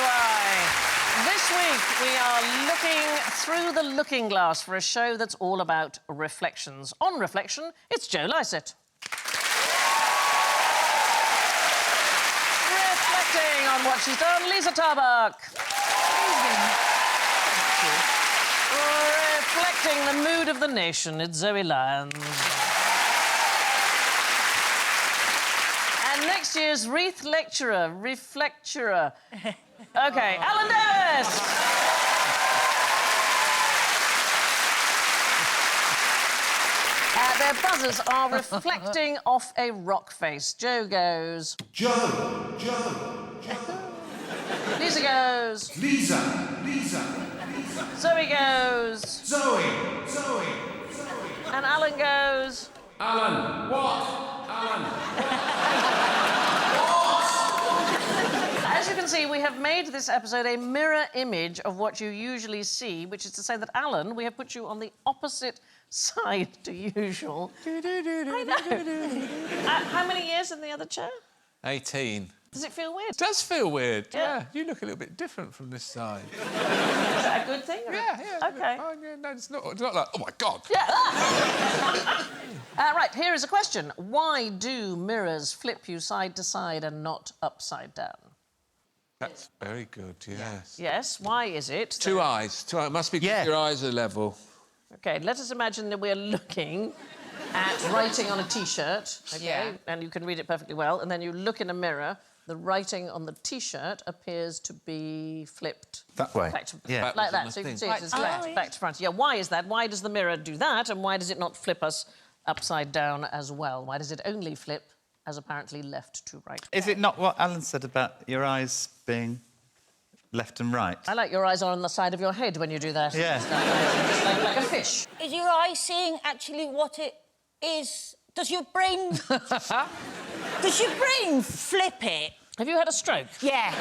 I. This week, we are looking through the looking glass for a show that's all about reflections. On Reflection, it's Joe Lycett. Reflecting on what she's done, Lisa Tarbuck. Reflecting the mood of the nation, it's Zoe Lyons. And next year's Wreath Lecturer, Reflecturer. OK, Alan Davis! Their buzzers are reflecting off a rock face. Joe goes... Joe. Lisa goes... Lisa. Zoe goes... Zoe. And Alan goes... Alan, what? As you can see, we have made this episode a mirror image of what you usually see, which is to say that, Alan, we have put you on the opposite side to usual. I know. How many years in the other chair? 18. Does it feel weird? It does feel weird, Yeah. yeah. You look a little bit different from this side. Is that a good thing? Or... Yeah. OK. Oh, yeah, no, it's not like, oh, my God. Yeah. Right, here is a question. Why do mirrors flip you side to side and not upside down? That's very good, yes. Yes, why is it? Two eyes. It must be because your eyes are level. OK, let us imagine that we're looking at writing on a T-shirt, OK, and you can read it perfectly well, and then you look in a mirror, the writing on the T-shirt appears to be flipped. That way? Back to, Yeah. like that, so you can see it is flipped back to front. Yeah, why is that? Why does the mirror do that, and why does it not flip us upside down as well? Why does it only flip as apparently left to right? Is it not what Alan said about your eyes being left and right? I like your eyes are on the side of your head when you do that. Yeah. Just like a fish. Is your eye seeing actually what it is? Does your brain... Does your brain flip it? Have you had a stroke? Yeah.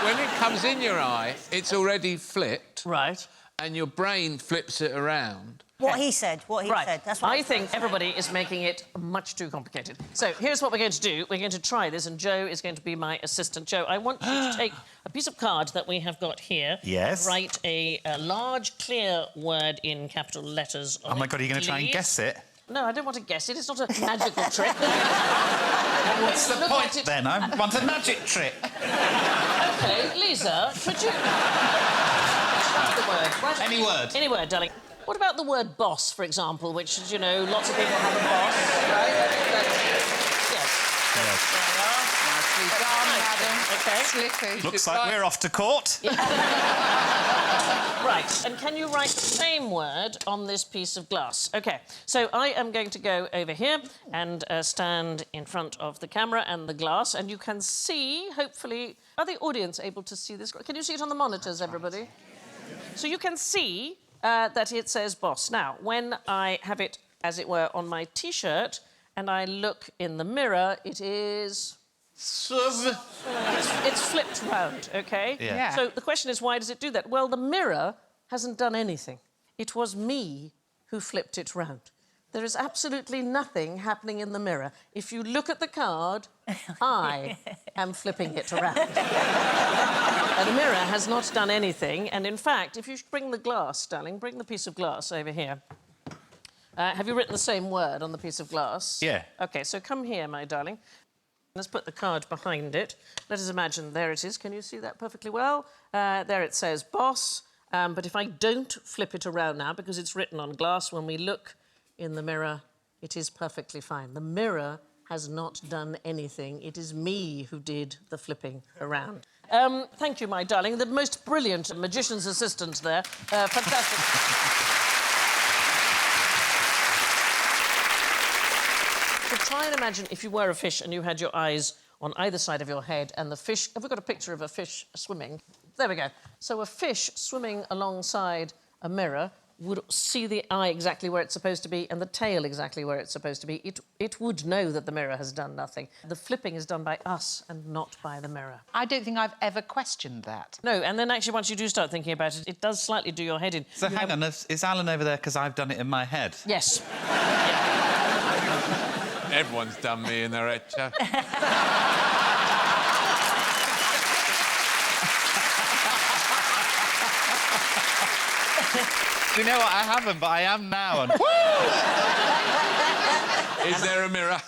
When it comes in your eye, it's already flipped. Right. And your brain flips it around. What he said, That's what I think everybody is making it much too complicated. So here's what we're going to do. We're going to try this, and Joe is going to be my assistant. Joe, I want you to take a piece of card that we have got here. Yes. Write a large, clear word in capital letters on Oh, my God, are you going to try and guess it? No, I don't want to guess it. It's not a magical trick. What's the point, then? I want a magic trick. OK, Lisa, could you... the word. Right? Any word. Any word, darling. What about the word boss, for example, which, you know, lots of people have a boss, right? Yes. Nicely done, madam. OK. Slippy. Looks like we're off to court. Right, and can you write the same word on this piece of glass? OK, so I am going to go over here and stand in front of the camera and the glass, and you can see, hopefully... Are the audience able to see this? Can you see it on the monitors, everybody? So you can see that it says boss. Now, when I have it, as it were, on my T-shirt and I look in the mirror, it is... It's flipped round, OK? Yeah. So the question is, why does it do that? Well, the mirror hasn't done anything. It was me who flipped it round. There is absolutely nothing happening in the mirror. If you look at the card, I am flipping it around. The mirror has not done anything, and in fact, if you bring the glass, darling, bring the piece of glass over here. Have you written the same word on the piece of glass? Yeah. OK, so come here, my darling. Let's put the card behind it. Let us imagine, there it is. Can you see that perfectly well? There it says boss. But if I don't flip it around now, because it's written on glass, when we look in the mirror, it is perfectly fine. The mirror has not done anything. It is me who did the flipping around. Thank you, my darling. The most brilliant magician's assistant there. Fantastic. So try and imagine if you were a fish and you had your eyes on either side of your head and the fish... Have we got a picture of a fish swimming? There we go. So a fish swimming alongside a mirror would see the eye exactly where it's supposed to be and the tail exactly where it's supposed to be. It would know that the mirror has done nothing. The flipping is done by us and not by the mirror. I don't think I've ever questioned that. No, and then actually once you do start thinking about it, it does slightly do your head in. So hang on, is Alan over there because I've done it in my head? Yes. Everyone's done me in their head, Joe. Do you know what? I haven't, but I am now. Is there a mirror?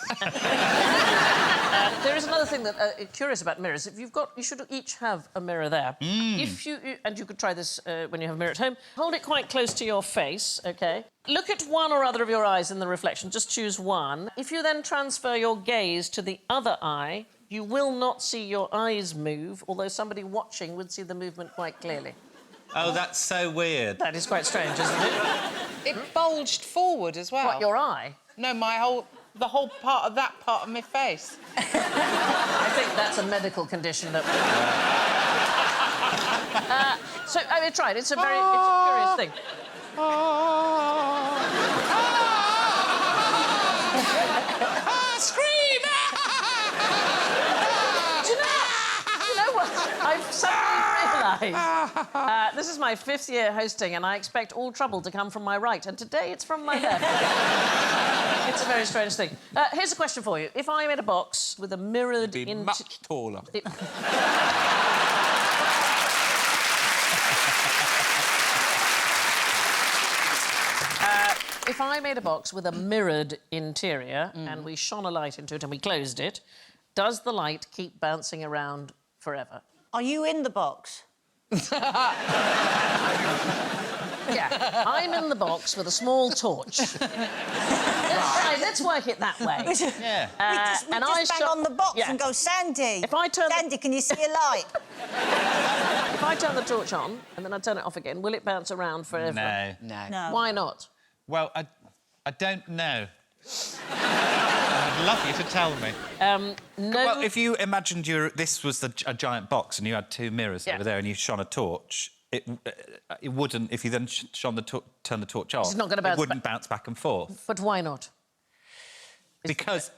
There is another thing that curious about mirrors. If you've got, you should each have a mirror there. If you and you could try this when you have a mirror at home. Hold it quite close to your face, OK? Look at one or other of your eyes in the reflection. Just choose one. If you then transfer your gaze to the other eye, you will not see your eyes move, although somebody watching would see the movement quite clearly. Oh, that's so weird. That is quite strange, isn't it? It bulged forward as well. What, your eye? No, the whole part of that part of my face. I think that's a medical condition that... so, I mean, try it. It's a curious thing. Scream! Do you know what? I've suddenly realised this is my 5th year hosting and I expect all trouble to come from my right, and today it's from my left. It's a very strange thing. Here's a question for you. If I made a box with a mirrored... Be much taller. If I made a box with a mirrored interior and we shone a light into it and we closed it, does the light keep bouncing around forever? Are you in the box? Yeah, I'm in the box with a small torch. Let's work it that way. We just bang on the box and go, Sandy, if I turn Sandy, can you see a light? If I turn the torch on and then I turn it off again, will it bounce around forever? No. Why not? Well, I don't know. I'd love you to tell me. No. Well, if you imagined this was a giant box and you had 2 mirrors over there and you shone a torch, it wouldn't. If you then turn the torch off, It's not gonna bounce it wouldn't bounce back and forth. But why not? Because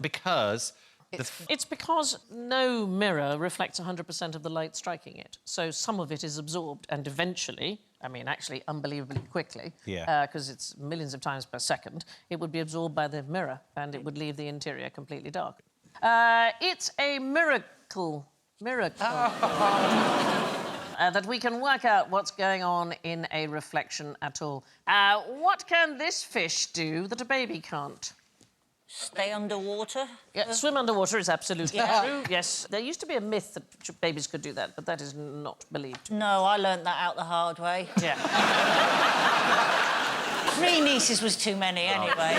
It's because no mirror reflects 100% of the light striking it. So some of it is absorbed and eventually, I mean, actually unbelievably quickly, because it's millions of times per second, it would be absorbed by the mirror and it would leave the interior completely dark. It's a miracle that we can work out what's going on in a reflection at all. What can this fish do that a baby can't? Stay underwater? Yeah, swim underwater is absolutely true, yes. There used to be a myth that babies could do that, but that is not believed. No, I learnt that out the hard way. Yeah. 3 nieces was too many anyway.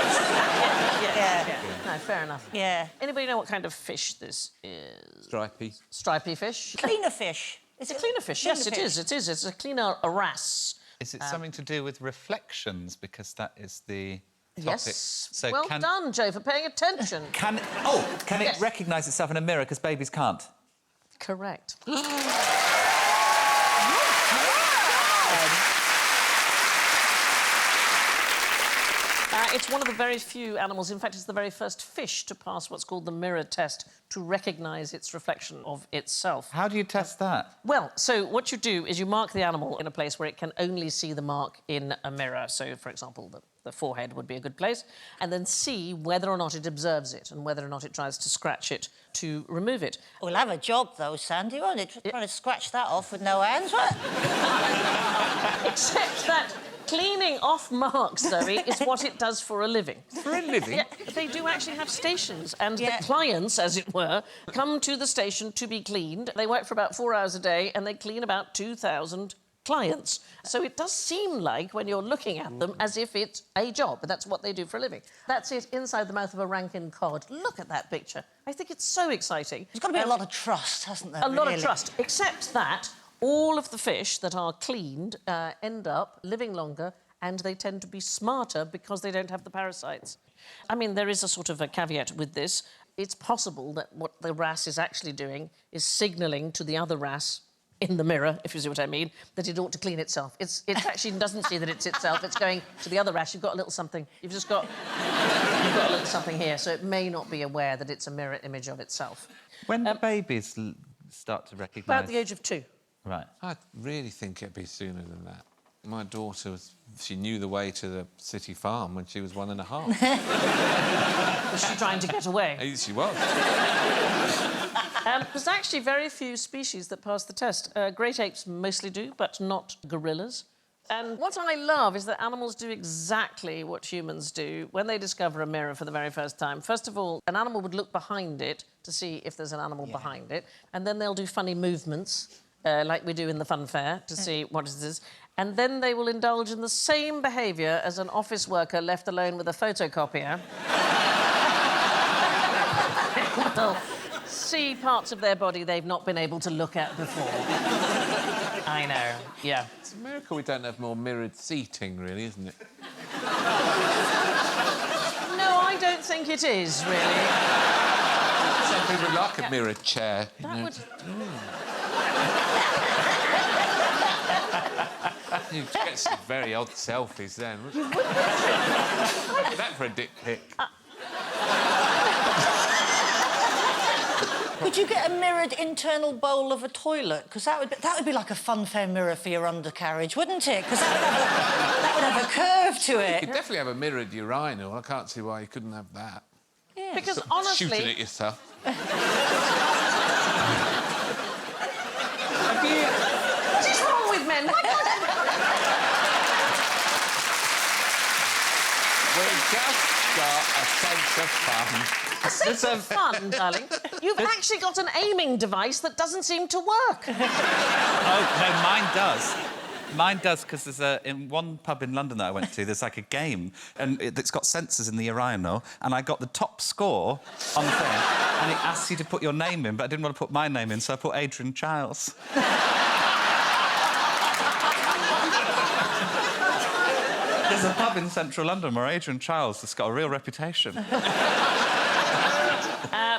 Yeah. No, fair enough. Yeah. Anybody know what kind of fish this is? Stripy. Stripy fish? Cleaner fish. It's a cleaner fish, yes, it is. It's a cleaner wrasse. is it something to do with reflections? Because that is the topic. Yes. So well done, Joe, for paying attention. Can it recognise itself in a mirror because babies can't? Correct. It's one of the very few animals, in fact, it's the very first fish to pass what's called the mirror test to recognise its reflection of itself. How do you test that? Well, so what you do is you mark the animal in a place where it can only see the mark in a mirror. So, for example, the forehead would be a good place, and then see whether or not it observes it and whether or not it tries to scratch it to remove it. We'll have a job, though, Sandy, won't it? Trying to scratch that off with no hands, right? Except that cleaning off marks, Zoe, is what it does for a living. For a living? Yeah, they do actually have stations, and the clients, as it were, come to the station to be cleaned. They work for about 4 hours a day, and they clean about 2,000 clients. So it does seem like, when you're looking at them, as if it's a job, but that's what they do for a living. That's it, inside the mouth of a Rankin cod. Look at that picture. I think it's so exciting. There's got to be a lot of trust, hasn't there? A lot of trust, except that all of the fish that are cleaned end up living longer, and they tend to be smarter because they don't have the parasites. I mean, there is a sort of a caveat with this. It's possible that what the wrasse is actually doing is signalling to the other wrasse in the mirror, if you see what I mean, that it ought to clean itself. It actually doesn't see that it's itself. It's going to the other wrasse. You've got a little something. You've got a little something here, so it may not be aware that it's a mirror image of itself. When do babies start to recognise? About the age of 2. Right. I really think it'd be sooner than that. My daughter, she knew the way to the city farm when she was 1.5. Was she trying to get away? She was. There's actually very few species that pass the test. Great apes mostly do, but not gorillas. And what I love is that animals do exactly what humans do when they discover a mirror for the very first time. First of all, an animal would look behind it to see if there's an animal behind it, and then they'll do funny movements, like we do in the fun fair, to see what it is. And then they will indulge in the same behaviour as an office worker left alone with a photocopier. They'll see parts of their body they've not been able to look at before. I know, yeah. It's a miracle we don't have more mirrored seating, really, isn't it? No, I don't think it is, really. Some people would like a mirrored chair. That would... You get some very odd selfies then, wouldn't you? That for a dick pic. Could you get a mirrored internal bowl of a toilet? Because that would be like a fun fair mirror for your undercarriage, wouldn't it? Because that would have a curve to You it. could definitely have a mirrored urinal. I can't see why you couldn't have that. Yeah. Because Sort of honestly... shooting at yourself. Have you... What is wrong with men? Why can't We've just got a sense of fun. A sense of fun, darling. You've actually got an aiming device that doesn't seem to work. Oh, no, mine does. Mine does, because there's in one pub in London that I went to, there's like a game, and it's got sensors in the urinal, and I got the top score on the thing, and it asks you to put your name in, but I didn't want to put my name in, so I put Adrian Chiles. There's a pub in central London where Adrian Chiles has got a real reputation.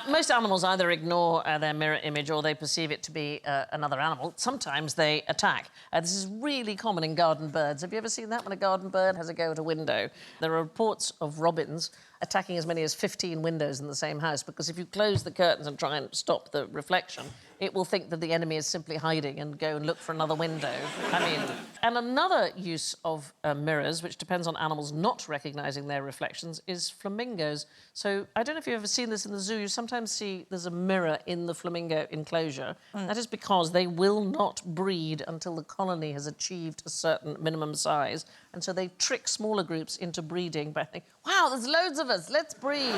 Most animals either ignore their mirror image or they perceive it to be another animal. Sometimes they attack. This is really common in garden birds. Have you ever seen that, when a garden bird has a go at a window? There are reports of robins attacking as many as 15 windows in the same house, because if you close the curtains and try and stop the reflection, it will think that the enemy is simply hiding and go and look for another window. I mean... And another use of mirrors, which depends on animals not recognising their reflections, is flamingos. So, I don't know if you've ever seen this in the zoo, you sometimes see there's a mirror in the flamingo enclosure. That is because they will not breed until the colony has achieved a certain minimum size, and so they trick smaller groups into breeding by thinking, wow, there's loads of us, let's breed.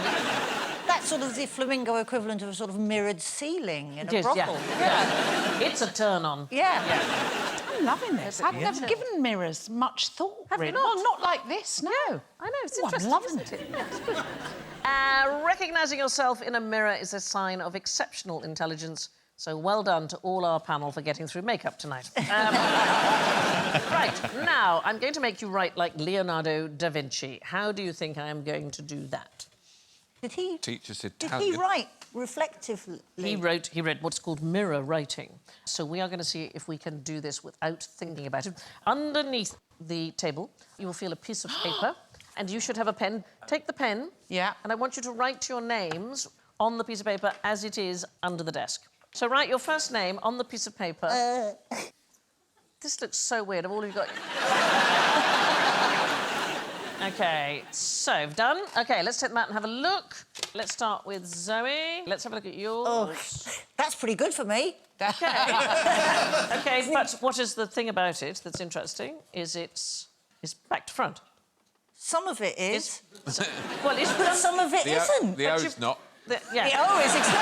That's sort of the flamingo equivalent of a sort of mirrored ceiling in It a is, brothel. yeah. It's a turn-on. Yeah. I'm loving this. I've never given mirrors much thought, Have you really. not? Well, not like this, no. I know, it's Oh, I'm interesting, loving isn't it? Yeah, it's good. Recognising yourself in a mirror is a sign of exceptional intelligence, so well done to all our panel for getting through makeup tonight. Right, now, I'm going to make you write like Leonardo da Vinci. How do you think I am going to do that? Did he write reflectively? He wrote what's called mirror writing. So we are going to see if we can do this without thinking about it. Underneath the table, you will feel a piece of paper, and you should have a pen. Take the pen, Yeah. and I want you to write your names on the piece of paper as it is under the desk. So write your first name on the piece of paper. This looks so weird. Have all of you got... OK, so, done. OK, let's take them out and have a look. Let's start with Zoe. Let's have a look at yours. Oh, that's pretty good for me. OK. OK, but what is the thing about it that's interesting is it's back to front. Some of it is. Well, it's... But some of it isn't. The O's not. Yeah. The O is exactly...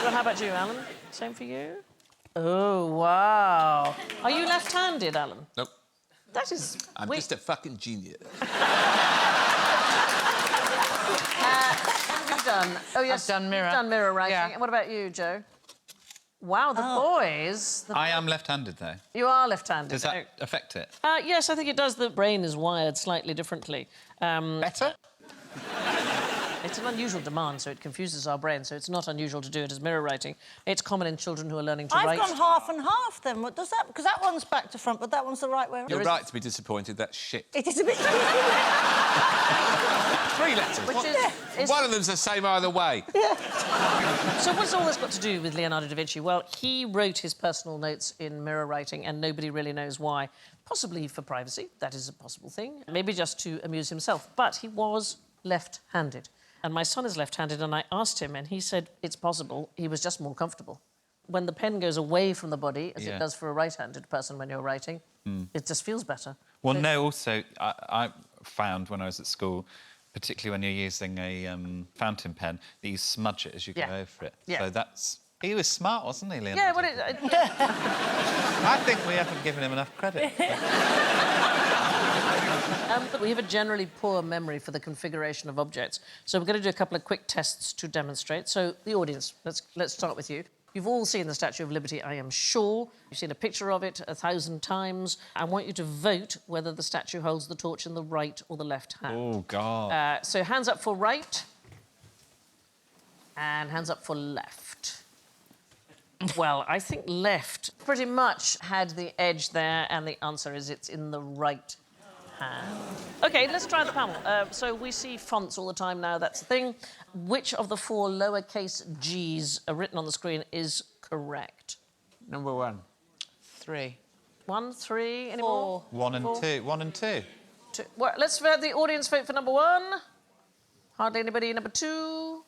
Well, how about you, Alan? Same for you? Oh, wow. Are you left-handed, Alan? Nope. That is... I'm just a fucking genius. What have you done? Oh, yes. I've done mirror. You've done mirror writing. Yeah. And what about you, Joe? Wow, the boys... I am left-handed, though. You are left-handed. Does that affect it? Yes, I think it does. The brain is wired slightly differently. Better? It's an unusual demand, so it confuses our brain, so it's not unusual to do it as mirror writing. It's common in children who are learning to write. I've gone half and half, then. What does that... Because that one's back to front, but that one's the right way around. You're right to be disappointed. That's shit. It is a bit... 3 letters. Which is... One of them's the same either way. So what's all this got to do with Leonardo da Vinci? Well, he wrote his personal notes in mirror writing, and nobody really knows why. Possibly for privacy. That is a possible thing. Maybe just to amuse himself. But he was left-handed. And my son is left-handed, and I asked him, and he said it's possible. He was just more comfortable. When the pen goes away from the body, as it does for a right-handed person when you're writing, It just feels better. Well, So- no, also, I found when I was at school, particularly when you're using a fountain pen, that you smudge it as you go Yeah. over it. Yeah. So that's... He was smart, wasn't he, Leonardo? Yeah, well, I think we haven't given him enough credit. we have a generally poor memory for the configuration of objects. So we're going to do a couple of quick tests to demonstrate. So the audience, let's start with you. You've all seen the Statue of Liberty, I am sure. You've seen a picture of it 1,000 times. I want you to vote whether the statue holds the torch in the right or the left hand. Oh, God. So hands up for right and hands up for left. Well, I think left pretty much had the edge there, and the answer is it's in the right hand. OK, let's try the panel. So we see fonts all the time now, that's the thing. Which of the 4 lowercase g's written on the screen is correct? Number 1. 3. 1, 3, any more? 1 and 2. 1 and 2. 2. Well, let's have the audience vote for number 1. Hardly anybody. Number 2.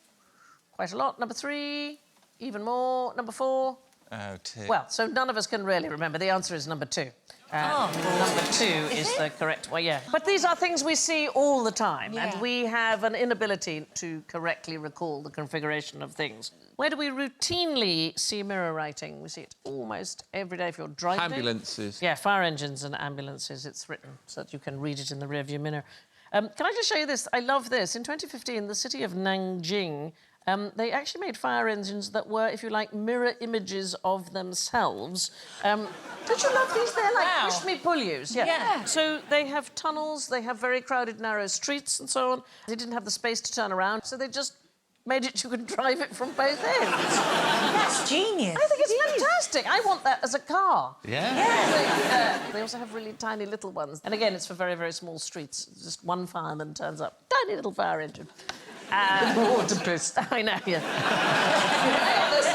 Quite a lot. Number 3. Even more. Number 4. Oh, 2. Well, so none of us can really remember. The answer is number 2. Number 2 is the correct way, yeah. But these are things we see all the time, and we have an inability to correctly recall the configuration of things. Where do we routinely see mirror writing? We see it almost every day if you're driving. Ambulances. Yeah, fire engines and ambulances, it's written so that you can read it in the rearview mirror. Can I just show you this? I love this. In 2015, the city of Nanjing, they actually made fire engines that were, if you like, mirror images of themselves. Don't you love these? They're like push-me-pull-yous. Yeah. So they have tunnels, they have very crowded, narrow streets and so on. They didn't have the space to turn around, so they just made it you could drive it from both ends. That's genius. I think it's fantastic. I want that as a car. Yeah. They also have really tiny little ones. And again, it's for very, very small streets. Just one fireman turns up. Tiny little fire engine. Water pistol. I know, yeah.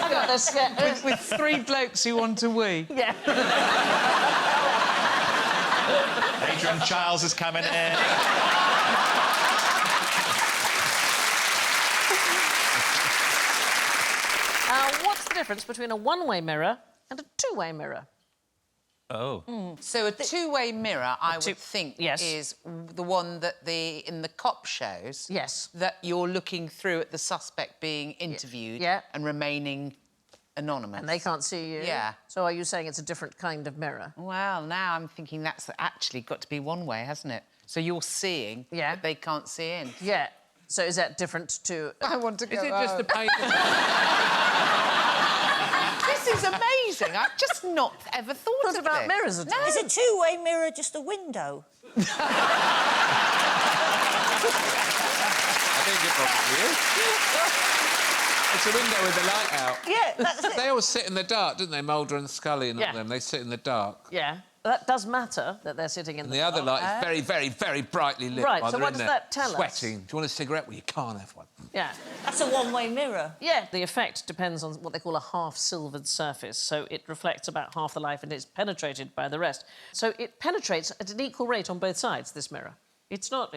I got this, yeah. With 3 blokes who want to wee. Yeah. Adrian Chiles is coming in. What's the difference between a one-way mirror and a two-way mirror? Oh. So a two-way mirror, I would think, yes. is the one that in the cop shows. Yes. That you're looking through at the suspect being interviewed and remaining anonymous. And they can't see you? Yeah. So are you saying it's a different kind of mirror? Well, now I'm thinking that's actually got to be one way, hasn't it? So you're seeing, but they can't see in. Yeah. So is that different to... I want to go Is it just a paint? This is amazing. I've just not ever thought of about this. mirrors at all? Is a two-way mirror just a window? I think it probably is. It's a window with the light out. Yeah, that's it. They all sit in the dark, don't they? Mulder and Scully and all them. They sit in the dark. Yeah. That does matter, that they're sitting in And the the other dark. light is very, very, very brightly lit. Right, while so they're what in does there that tell us? Sweating. Do you want a cigarette? Well, you can't have one. Yeah. That's a one-way mirror. Yeah, the effect depends on what they call a half-silvered surface, so it reflects about half the light and is penetrated by the rest. So it penetrates at an equal rate on both sides, this mirror. It's not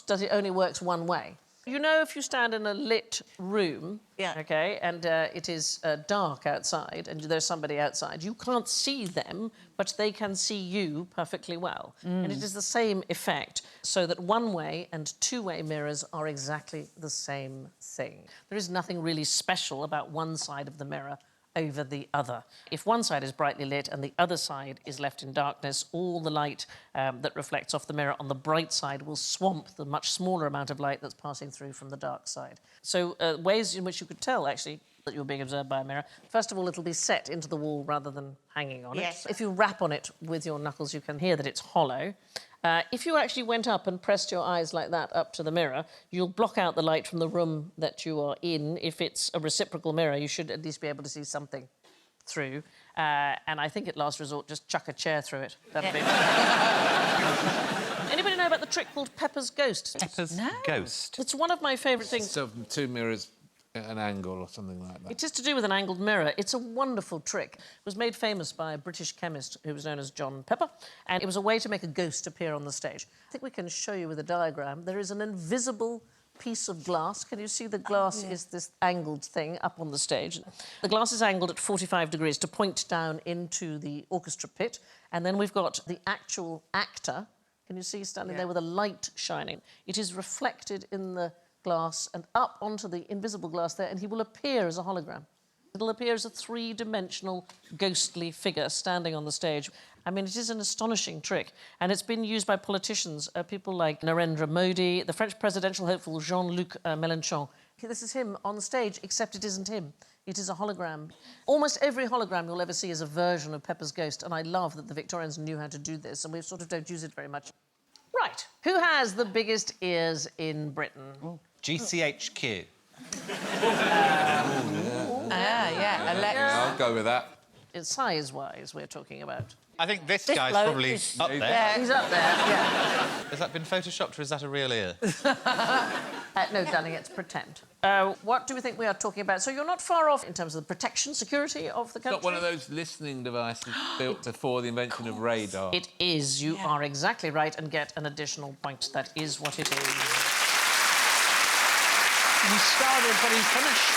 does it only works one way. You know, if you stand in a lit room, OK, and it is dark outside and there's somebody outside, you can't see them, but they can see you perfectly well. And it is the same effect, so that one-way and two-way mirrors are exactly the same thing. There is nothing really special about one side of the mirror over the other. If one side is brightly lit and the other side is left in darkness, all the light that reflects off the mirror on the bright side will swamp the much smaller amount of light that's passing through from the dark side. So ways in which you could tell, actually, that you're being observed by a mirror. First of all, it'll be set into the wall rather than hanging on it. If you rap on it with your knuckles, you can hear that it's hollow. If you actually went up and pressed your eyes like that up to the mirror, you'll block out the light from the room that you are in. If it's a reciprocal mirror, you should at least be able to see something through. And I think at last resort, just chuck a chair through it. That'd be... Anybody know about the trick called Pepper's Ghost? Pepper's Ghost? It's one of my favourite things. So two mirrors at an angle or something like that. It is to do with an angled mirror. It's a wonderful trick. It was made famous by a British chemist who was known as John Pepper, and it was a way to make a ghost appear on the stage. I think we can show you with a diagram. There is an invisible piece of glass. Can you see the glass is this angled thing up on the stage? The glass is angled at 45 degrees to point down into the orchestra pit, And then we've got the actual actor. Can you see standing there with a light shining? It is reflected in the glass and up onto the invisible glass there, and he will appear as a hologram. It'll appear as a three-dimensional ghostly figure standing on the stage. I mean, it is an astonishing trick, and it's been used by politicians, people like Narendra Modi, the French presidential hopeful Jean-Luc Mélenchon. This is him on stage, except it isn't him. It is a hologram. Almost every hologram you'll ever see is a version of Pepper's Ghost, and I love that the Victorians knew how to do this, and we sort of don't use it very much. Right, who has the biggest ears in Britain? GCHQ. Yeah. I'll go with that. It's size-wise we're talking about. I think this This guy's bloke probably is- up there. Yeah. He's up there, yeah. Has that been photoshopped or is that a real ear? No, darling, it's pretend. What do we think we are talking about? So you're not far off in terms of the protection, security of the country. Not one of those listening devices built before the invention of radar. It is. You are exactly right and get an additional point. That is what it is. You started, but he finished.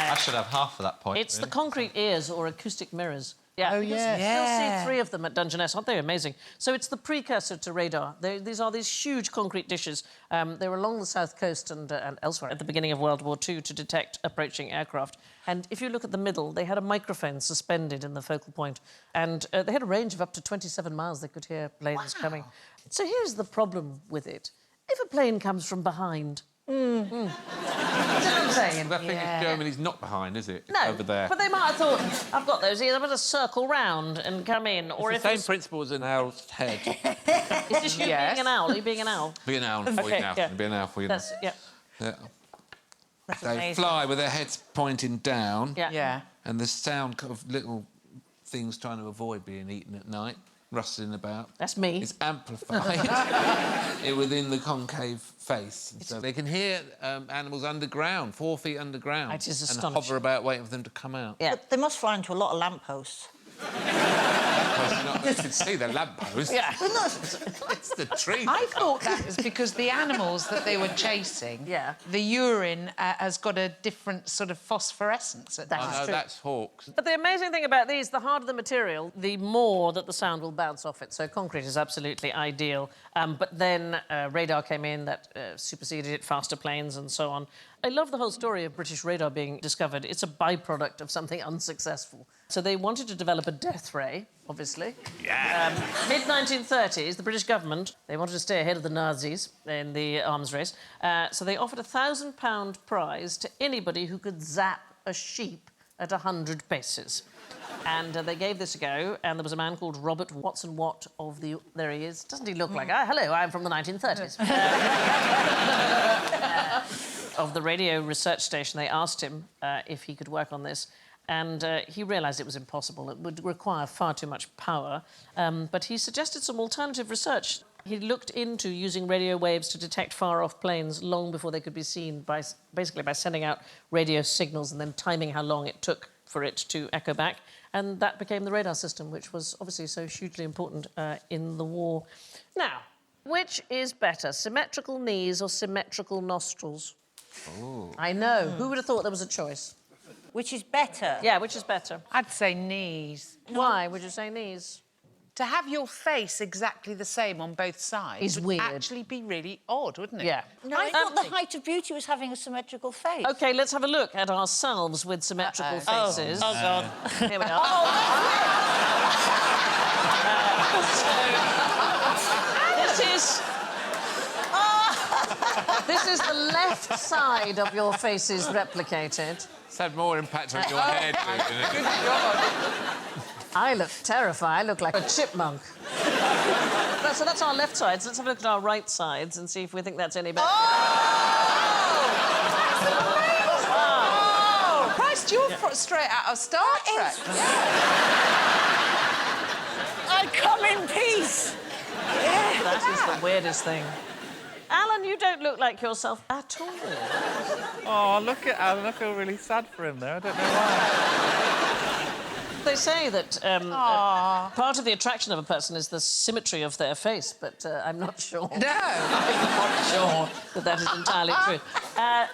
I should have half of that point. It's the really. concrete ears or acoustic mirrors. Yeah. Oh, because yeah. You'll see 3 of them at Dungeness. Aren't they amazing? So it's the precursor to radar. These are these huge concrete dishes. They were along the south coast and elsewhere at the beginning of World War II to detect approaching aircraft. And if you look at the middle, they had a microphone suspended in the focal point. And they had a range of up to 27 miles. They could hear planes coming. So here's the problem with it. If a plane comes from behind... You know what I'm saying? The thing is, Germany's not behind, is it? It's No, over there. but they might have thought, I've got those ears, I better circle round and come in. Or It's if the same it's... principle as an owl's head. Is this you being an owl? Are you being an owl? Be an owl for you Okay, now. yeah. Be an owl for you now. That's, yeah. Yeah. That's They amazing. fly with their heads pointing down. Yeah. Yeah. And the sound of little things trying to avoid being eaten at night, rustling about. That's me. It's amplified within the concave face. So they can hear animals underground, 4 feet underground. It is and astonishing. hover about waiting for them to come out. Yeah. But they must fly into a lot of lampposts. You can see the lamppost. Yeah. It's the tree. I thought that was because the animals that they were chasing, Yeah. the urine has got a different sort of phosphorescence. At That's Oh, no, true. that's hawks. But the amazing thing about these, the harder the material, the more that the sound will bounce off it. So concrete is absolutely ideal. But then radar came in that superseded it, faster planes and so on. I love the whole story of British radar being discovered. It's a byproduct of something unsuccessful. So they wanted to develop a death ray, obviously. Yeah. Mid-1930s, the British government, they wanted to stay ahead of the Nazis in the arms race. So they offered a £1,000 prize to anybody who could zap a sheep at 100 paces. And they gave this a go, and there was a man called Robert Watson Watt of the... There he is. Doesn't he look like... hello, I'm from the 1930s. Of the radio research station, they asked him if he could work on this, and he realised it was impossible. It would require far too much power, but he suggested some alternative research. He looked into using radio waves to detect far-off planes long before they could be seen, basically by sending out radio signals and then timing how long it took for it to echo back. And that became the radar system, which was obviously so hugely important in the war. Now, which is better, symmetrical knees or symmetrical nostrils? Oh. I know. Who would have thought there was a choice? Which is better? Yeah, which is better? I'd say knees. Why would you say knees? To have your face exactly the same on both sides Is would weird. actually be really odd, wouldn't it? Yeah. No, I thought the height of beauty was having a symmetrical face. OK, let's have a look at ourselves with symmetrical faces. Oh, God. Here we are. This is the left side of your faces replicated. It's had more impact on your head, isn't it? I look terrified. I look like a chipmunk. So that's our left sides. Let's have a look at our right sides and see if we think that's any better. Oh! Christ, you're straight out of Star Trek. I come in peace. That is the weirdest thing. Alan, you don't look like yourself at all. Oh, look at Alan. I feel really sad for him there. I don't know why. They say that part of the attraction of a person is the symmetry of their face, but I'm not sure. No. I'm not sure that is entirely true.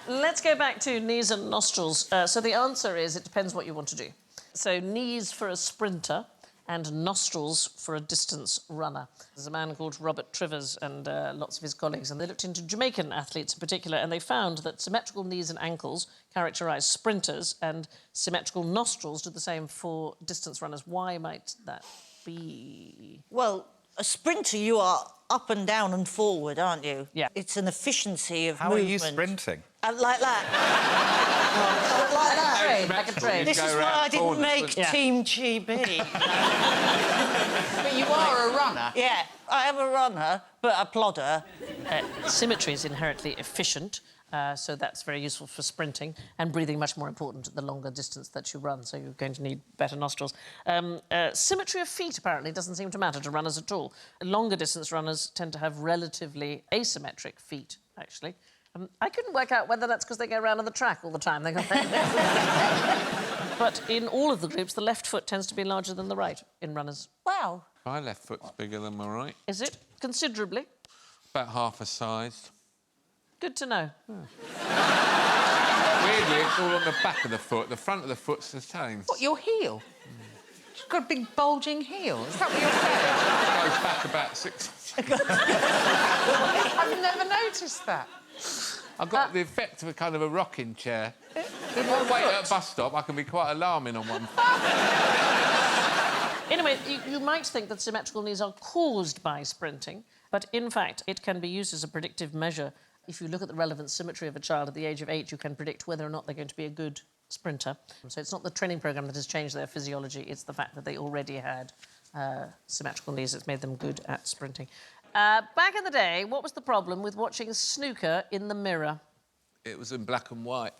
Let's go back to knees and nostrils. So the answer is it depends what you want to do. So knees for a sprinter and nostrils for a distance runner. There's a man called Robert Trivers and lots of his colleagues, and they looked into Jamaican athletes in particular, and they found that symmetrical knees and ankles characterise sprinters, and symmetrical nostrils do the same for distance runners. Why might that be? Well, a sprinter, you are up and down and forward, aren't you? Yeah. It's an efficiency of How movement. are you sprinting? Like that. Like that. Like a train. This is why I didn't make Team GB. But you are a runner. Yeah, I am a runner, but a plodder. Symmetry is inherently efficient, so that's very useful for sprinting, and breathing much more important the longer distance that you run, so you're going to need better nostrils. Symmetry of feet, apparently, doesn't seem to matter to runners at all. Longer distance runners tend to have relatively asymmetric feet, actually. I couldn't work out whether that's because they go around on the track all the time. But in all of the groups, the left foot tends to be larger than the right in runners. Wow. My left foot's bigger than my right. Is it? Considerably? About half a size. Good to know. Weirdly, it's all on the back of the foot. The front of the foot's the same. What, your heel? You've got a big bulging heel. Is that what you're saying? It goes back about 6 I've never noticed that. I've got the effect of a kind of a rocking chair. If I wait at a bus stop, I can be quite alarming on one foot. Anyway, you might think that symmetrical knees are caused by sprinting, but in fact, it can be used as a predictive measure. If you look at the relevant symmetry of a child at the age of 8, you can predict whether or not they're going to be a good sprinter. So it's not the training programme that has changed their physiology, it's the fact that they already had symmetrical knees that's made them good at sprinting. Back in the day, what was the problem with watching snooker in the mirror? It was in black and white.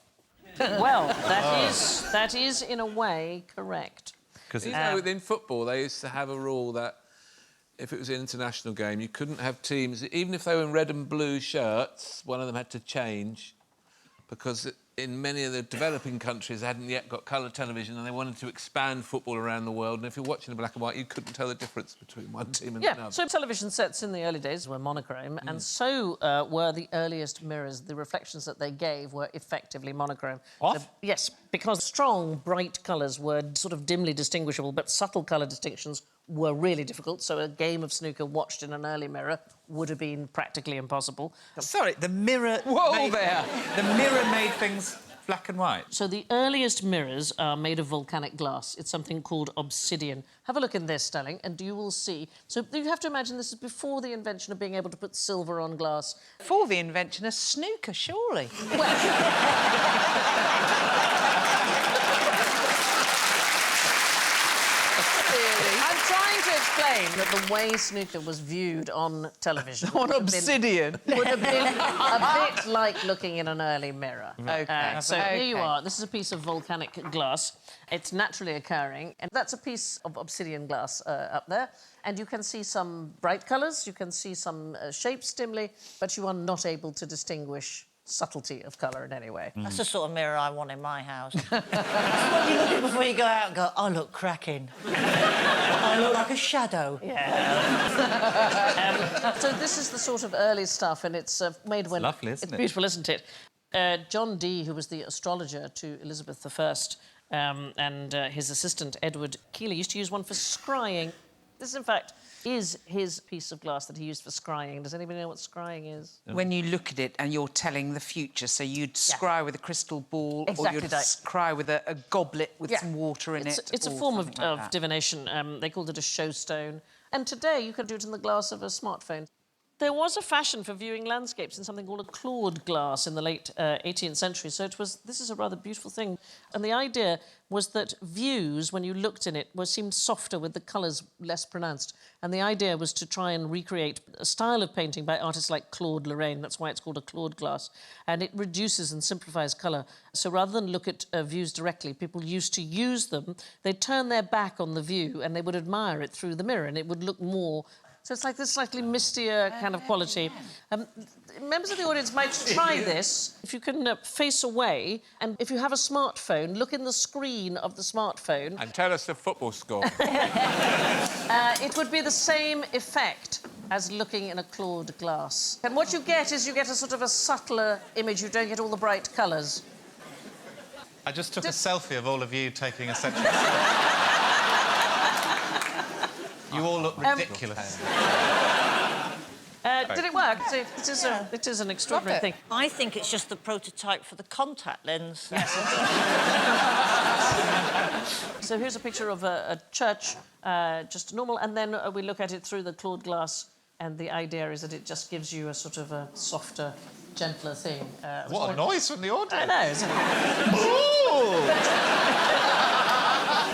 Well, that is in a way correct. Because you know, within football, they used to have a rule that if it was an international game, you couldn't have teams, even if they were in red and blue shirts, one of them had to change, because in many of the developing countries, they hadn't yet got colour television and they wanted to expand football around the world, and if you're watching in black and white, you couldn't tell the difference between one team and another. So television sets in the early days were monochrome, and so were the earliest mirrors. The reflections that they gave were effectively monochrome. What? Yes, because strong, bright colours were sort of dimly distinguishable, but subtle colour distinctions were really difficult, so a game of snooker watched in an early mirror would have been practically impossible. Sorry, the mirror... Whoa there! The mirror made things black and white. So the earliest mirrors are made of volcanic glass. It's something called obsidian. Have a look in this, Sterling, and you will see. So you have to imagine this is before the invention of being able to put silver on glass. Before the invention of snooker, surely. I'm trying to explain that the way snooker was viewed on television... On obsidian. ...would have been a bit like looking in an early mirror. OK. Here you are. This is a piece of volcanic glass. It's naturally occurring, and that's a piece of obsidian glass up there. And you can see some bright colours, you can see some shapes dimly, but you are not able to distinguish subtlety of colour in any way. That's the sort of mirror I want in my house. That's what you look at before you go out and go, I look cracking. I look like a shadow. Yeah. So this is the sort of early stuff, and it's made when... lovely, isn't it? It's beautiful, isn't it? John Dee, who was the astrologer to Elizabeth I, and his assistant, Edward Keeley, used to use one for scrying. This, in fact, is his piece of glass that he used for scrying. Does anybody know what scrying is? When you look at it and you're telling the future, so you'd scry with a crystal ball, Exactly or you'd right. scry with a goblet with some water in it. It's a or form of something like that. divination. They called it a showstone. And today you can do it in the glass of a smartphone. There was a fashion for viewing landscapes in something called a clawed glass in the late 18th century, so this is a rather beautiful thing. And the idea was that views, when you looked in it, seemed softer with the colours less pronounced. And the idea was to try and recreate a style of painting by artists like Claude Lorraine. That's why it's called a clawed glass. And it reduces and simplifies colour. So rather than look at views directly, people used to use them. They'd turn their back on the view and they would admire it through the mirror, and it would look more... So it's like this slightly mistier kind of quality. Members of the audience might try this. If you can face away, and if you have a smartphone, look in the screen of the smartphone. And tell us the football score. It would be the same effect as looking in a clawed glass. And what you get is you get a sort of a subtler image. You don't get all the bright colours. I just took a selfie of all of you taking a selfie. You all look ridiculous. Did it work? It is an extraordinary thing. I think it's just the prototype for the contact lens. So here's a picture of a church, just normal, and then we look at it through the clawed glass, and the idea is that it just gives you a sort of a softer, gentler thing. What a noise from the audience. I know. Isn't it?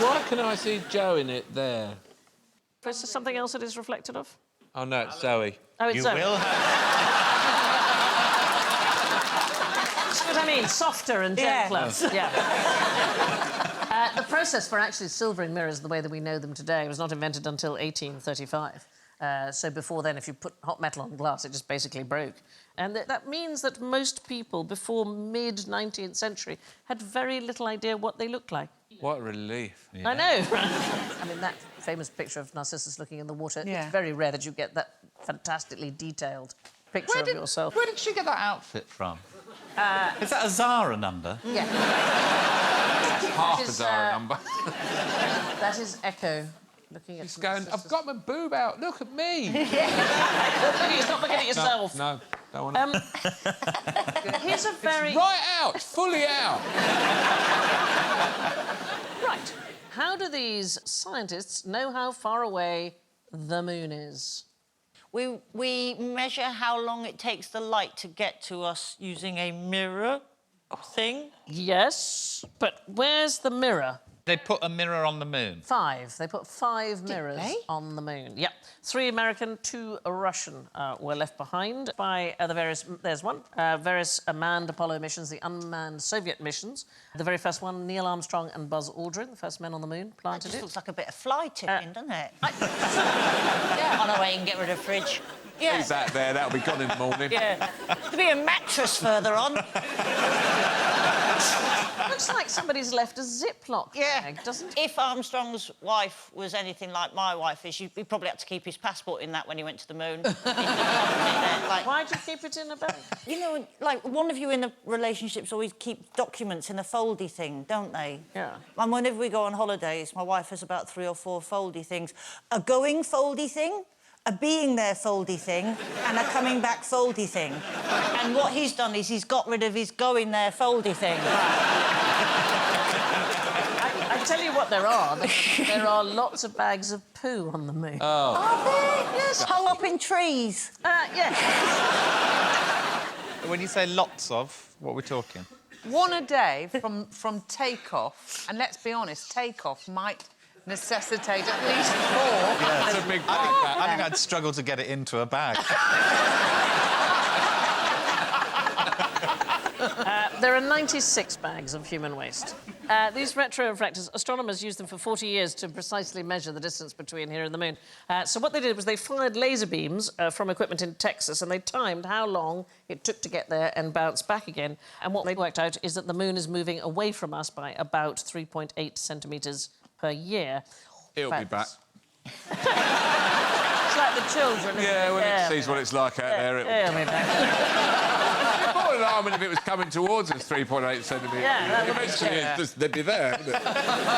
Why can I see Joe in it there? Is there something else that is reflected of? Oh, no, it's Zoe. Oh, it's You Zoe. will have... That's what I mean, softer and gentler. Yeah. The process for actually silvering mirrors the way that we know them today was not invented until 1835. So before then, if you put hot metal on glass, it just basically broke. And that means that most people before mid-19th century had very little idea what they looked like. What a relief. I know. I mean, that famous picture of Narcissus looking in the water, it's very rare that you get that fantastically detailed picture of yourself. Where did she get that outfit from? Is that a Zara number? Yeah. Half a Zara number. That is Echo looking at He's going, I've got my boob out, look at me. Stop looking at yourself. No, don't want to. Here's a very... Right out, fully out. Right. How do these scientists know how far away the moon is? We measure how long it takes the light to get to us using a mirror thing. Yes, but where's the mirror? They put a mirror on the moon. 5. They put 5 mirrors they? on the moon. Yep. 3 American, 2 Russian were left behind by the various... There's one. Various manned Apollo missions, the unmanned Soviet missions. The very first one, Neil Armstrong and Buzz Aldrin, the first men on the moon, It planted just it. looks like a bit of fly tipping, doesn't it? Yeah. On our way and get rid of the fridge. Yeah. Leave that there, that'll be gone in the morning. Yeah. There'll be a mattress further on. Looks like somebody's left a Ziploc bag, doesn't it? If Armstrong's wife was anything like my wife is, he probably had to keep his passport in that when he went to the moon. Why'd you keep it in a bag? You know, like, one of you in a relationship's always keep documents in a foldy thing, don't they? Yeah. And whenever we go on holidays, my wife has about 3 or 4 foldy things. A going foldy thing, a being there foldy thing, and a coming back foldy thing. And what he's done is he's got rid of his going there foldy thing. I tell you what there are. There are lots of bags of poo on the moon. Are there? Yes. Hung up in trees. Yes. When you say lots of, what are we talking? 1 a day from takeoff, and let's be honest, takeoff might necessitate at least 4. Yeah, it's a big bag. I think I'd struggle to get it into a bag. There are 96 bags of human waste. These retroreflectors, astronomers used them for 40 years to precisely measure the distance between here and the moon. So what they did was they fired laser beams from equipment in Texas, and they timed how long it took to get there and bounce back again. And what they worked out is that the moon is moving away from us by about 3.8 centimetres per year. It'll be back. It's like the children. Yeah, when it sees what it's like out there, It'll be back. more alarming if it was coming towards us 3.8 centimetres. Yeah, that would be Eventually, they'd be there, wouldn't it?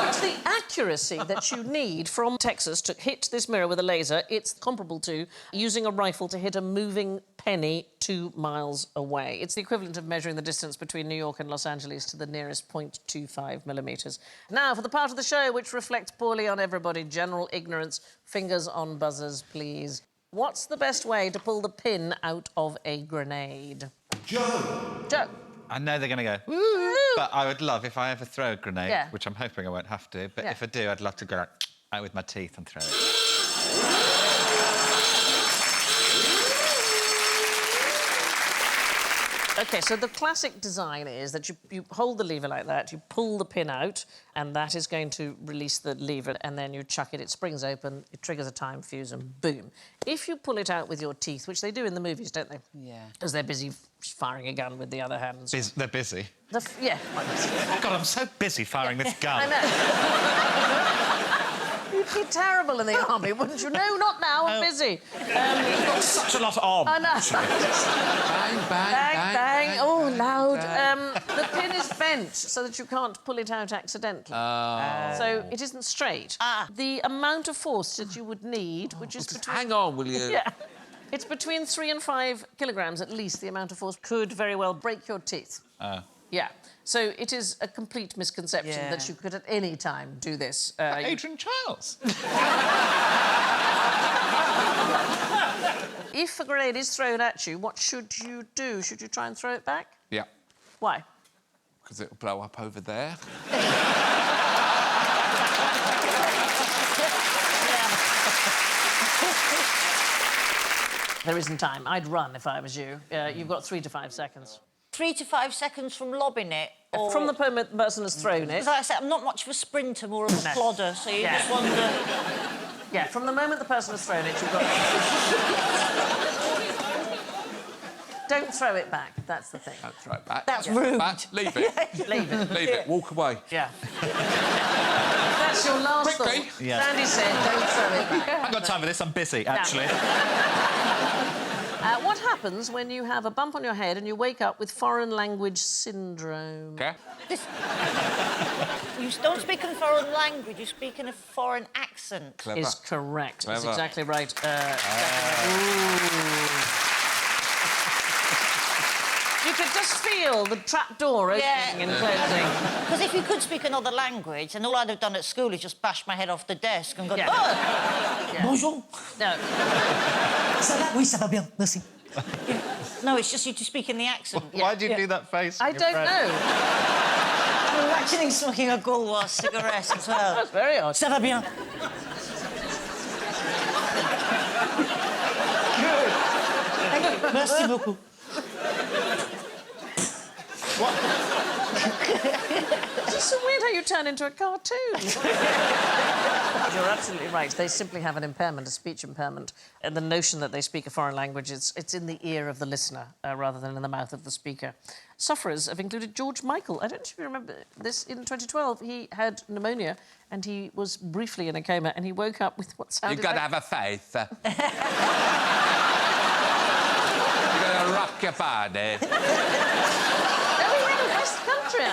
It's the accuracy that you need from Texas to hit this mirror with a laser. It's comparable to using a rifle to hit a moving penny 2 miles away. It's the equivalent of measuring the distance between New York and Los Angeles to the nearest 0.25 millimetres. Now, for the part of the show which reflects poorly on everybody, general ignorance, fingers on buzzers, please. What's the best way to pull the pin out of a grenade? Joe. Joe. I know they're going to go, woo, but I would love, if I ever throw a grenade, which I'm hoping I won't have to, but if I do, I'd love to go out with my teeth and throw it. OK, so the classic design is that you hold the lever like that, you pull the pin out, and that is going to release the lever, and then you chuck it, it springs open, it triggers a time fuse, and boom. If you pull it out with your teeth, which they do in the movies, don't they? Yeah. Because they're busy firing a gun with the other hands. They're busy. Yeah. God, I'm so busy firing this gun. I know. You'd be terrible in the army, wouldn't you? No, not now, I'm busy. You've got such a lot on. I know. Bang, bang, Bang, bang. Oh, loud. The pin is bent so that you can't pull it out accidentally. So it isn't straight. The amount of force that you would need, which is Just between... hang on, will you? Yeah. It's between 3 and 5 kilograms, at least, the amount of force could very well break your teeth. Yeah. So it is a complete misconception that you could at any time do this. Adrian Chiles. If a grenade is thrown at you, what should you do? Should you try and throw it back? Yeah. Why? Because it'll blow up over there. There isn't time. I'd run if I was you. You've got 3 to 5 seconds. 3 to 5 seconds from lobbing it? Or... From the moment the person has thrown it. Because like I said, I'm not much of a sprinter, more of a plodder, so you just wonder... Yeah, from the moment the person has thrown it, you've got... Don't throw it back, that's the thing. Don't throw it back. That's rude. Back. Leave it. Leave it. Leave it. Walk away. Yeah. That's your last Quickly. thought. Yeah. Sandy said, don't throw it back. I haven't got time for this, I'm busy, actually. What happens when you have a bump on your head and you wake up with foreign language syndrome? Okay. You don't speak in foreign language, you speak in a foreign accent. Clever. Is correct. That's Clever. exactly right. You could just feel the trap door opening and closing. Because if you could speak another language, and all I'd have done at school is just bash my head off the desk and go, Yeah. oh! Yeah. Bonjour. No. Ça va? Oui, ça va bien. Merci. No, it's just you to speak in the accent. Why do you do that face? I don't know. I'm imagining smoking a Gauloise cigarette as well. That's very odd. Ça va bien. Merci beaucoup. It's just so weird how you turn into a cartoon. You're absolutely right. They simply have an impairment, a speech impairment. And the notion that they speak a foreign language, it's in the ear of the listener rather than in the mouth of the speaker. Sufferers have included George Michael. I don't know if you remember this. In 2012, he had pneumonia and he was briefly in a coma and he woke up with what sounded You've got to like... have a faith. You've got to rock your body. No, he had a West Country.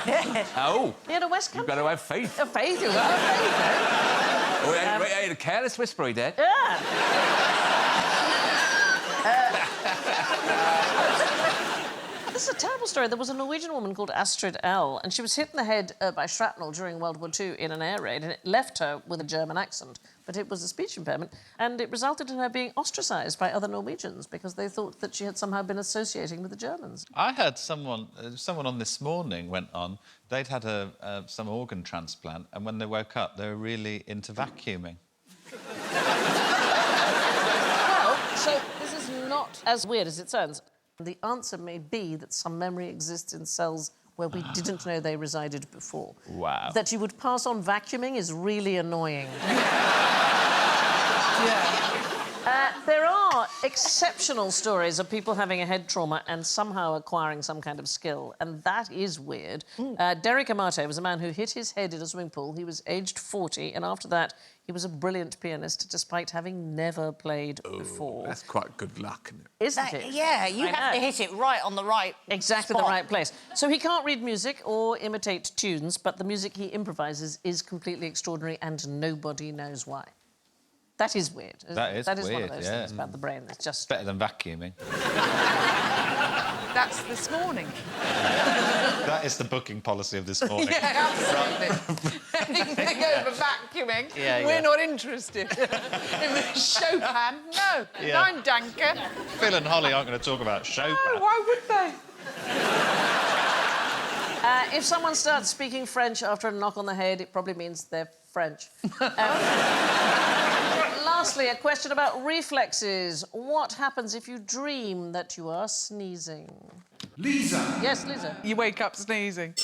Oh. He had a West Country. You've got to have faith. A faith, you got a faith, Oh, he had a careless whisper, he did. Yeah. This is a terrible story. There was a Norwegian woman called Astrid L, and she was hit in the head by shrapnel during World War II in an air raid, and it left her with a German accent. But it was a speech impairment, and it resulted in her being ostracised by other Norwegians because they thought that she had somehow been associating with the Germans. I heard someone on This Morning went on. They'd had some organ transplant, and when they woke up, they were really into vacuuming. Well, so this is not as weird as it sounds. The answer may be that some memory exists in cells where we didn't know they resided before. Wow. That you would pass on vacuuming is really annoying. There are exceptional stories of people having a head trauma and somehow acquiring some kind of skill, and that is weird. Derek Amate was a man who hit his head in a swimming pool. He was aged 40, and after that, he was a brilliant pianist, despite having never played before. That's quite good luck, isn't it? Isn't it? Yeah, you I have to know. hit it right on the right Exactly spot. the right place. So he can't read music or imitate tunes, but the music he improvises is completely extraordinary and nobody knows why. That is weird. That is one of weird, those yeah. things about the brain. It's just... Better than vacuuming. That's This Morning. That is the booking policy of This Morning. Yeah, absolutely. Anything over vacuuming, Yeah, we're yeah. not interested. If it's Chopin, no. Yeah. I'm Danker. Phil and Holly aren't going to talk about Chopin. No, why would they? If someone starts speaking French after a knock on the head, it probably means they're French. Lastly, a question about reflexes. What happens if you dream that you are sneezing? Lisa. Yes, Lisa? You wake up sneezing.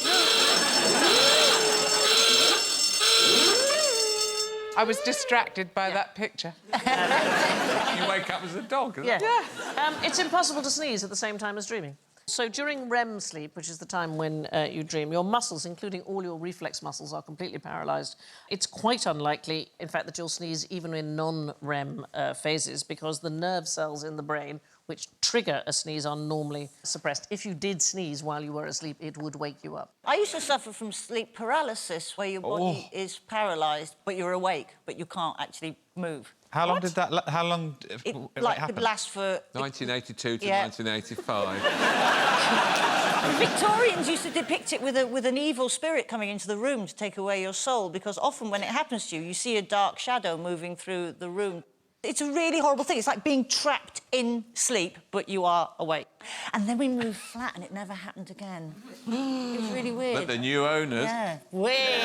I was distracted by that picture. You wake up as a dog, isn't it? Yeah. It's impossible to sneeze at the same time as dreaming. So during REM sleep, which is the time when you dream, your muscles, including all your reflex muscles, are completely paralysed. It's quite unlikely, in fact, that you'll sneeze even in non-REM phases because the nerve cells in the brain, which trigger a sneeze are normally suppressed. If you did sneeze while you were asleep, it would wake you up. I used to suffer from sleep paralysis, where your body is paralysed, but you're awake, but you can't actually move. How long did that... How long It happened? could last for... 1982 to Yeah. 1985. The Victorians used to depict it with an evil spirit coming into the room to take away your soul, because often when it happens to you, you see a dark shadow moving through the room. It's a really horrible thing. It's like being trapped in sleep, but you are awake. And then we moved flat and it never happened again. It was really weird. But the new owners... Yeah. Weird.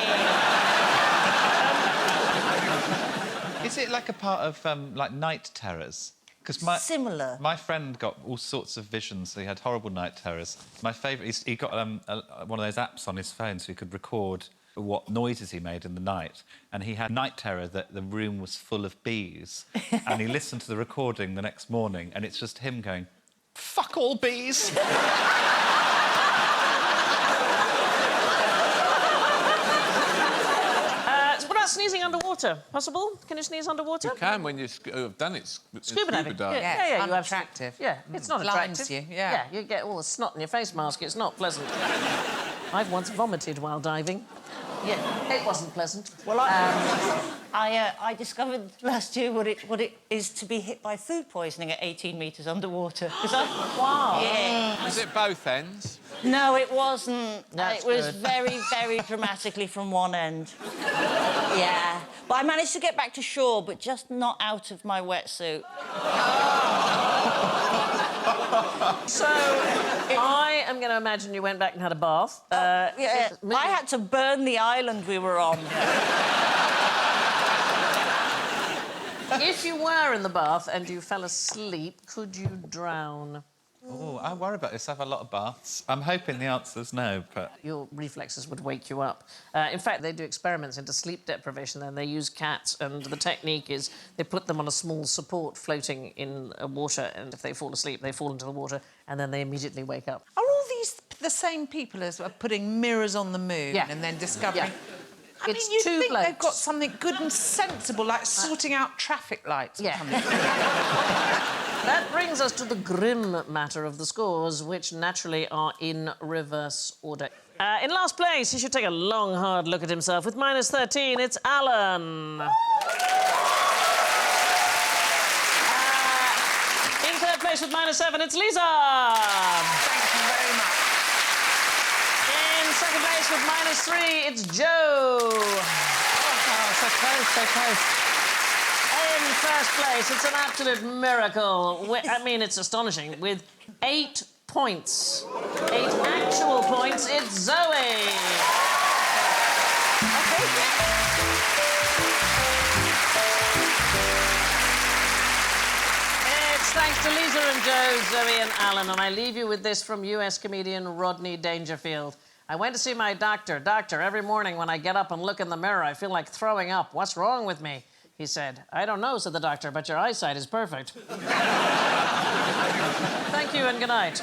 Is it like a part of, like, night terrors? Because Similar. My friend got all sorts of visions. He had horrible night terrors. My favourite... He got one of those apps on his phone so he could record what noises he made in the night. And he had night terror that the room was full of bees. And he listened to the recording the next morning, and it's just him going, "Fuck all bees!" What about sneezing underwater? Possible? Can you sneeze underwater? You can when you've done it. Scuba diving. diving. Yeah, you unattractive. Yeah, it's not Blinds attractive. you, yeah. You get all the snot in your face mask. It's not pleasant. I've once vomited while diving. Yeah, it wasn't pleasant. Well, I discovered last year what it is to be hit by food poisoning at 18 metres underwater. Wow. Yeah. Was it both ends? No, it wasn't. That's it was good. very, very dramatically from one end. Yeah. But I managed to get back to shore, but just not out of my wetsuit. So, I am going to imagine you went back and had a bath. Yeah, I had to burn the island we were on. If you were in the bath and you fell asleep, could you drown? Oh, I worry about this. I have a lot of baths. I'm hoping the answer's no, but... Your reflexes would wake you up. In fact, they do experiments into sleep deprivation, and they use cats, and the technique is they put them on a small support floating in water, and if they fall asleep, they fall into the water, and then they immediately wake up. Are all these the same people as are putting mirrors on the moon Yeah. and then discovering... Yeah. I It's mean, you'd two think they've blokes. got something good and sensible, like sorting out traffic lights or Yeah. something. That brings us to the grim matter of the scores, which naturally are in reverse order. In last place, he should take a long, hard look at himself. With minus 13, it's Alan. In third place with minus 7, it's Lisa. Thank you very much. In second place with minus 3, it's Joe. Oh, so close, so close. In first place, it's an absolute miracle. I mean, it's astonishing. With 8 points, 8 actual points, it's Zoe. It's thanks to Lisa and Joe, Zoe and Alan, and I leave you with this from US comedian Rodney Dangerfield. I went to see my doctor. Doctor, every morning when I get up and look in the mirror, I feel like throwing up. What's wrong with me? He said. I don't know, said the doctor, but your eyesight is perfect. Thank you and good night.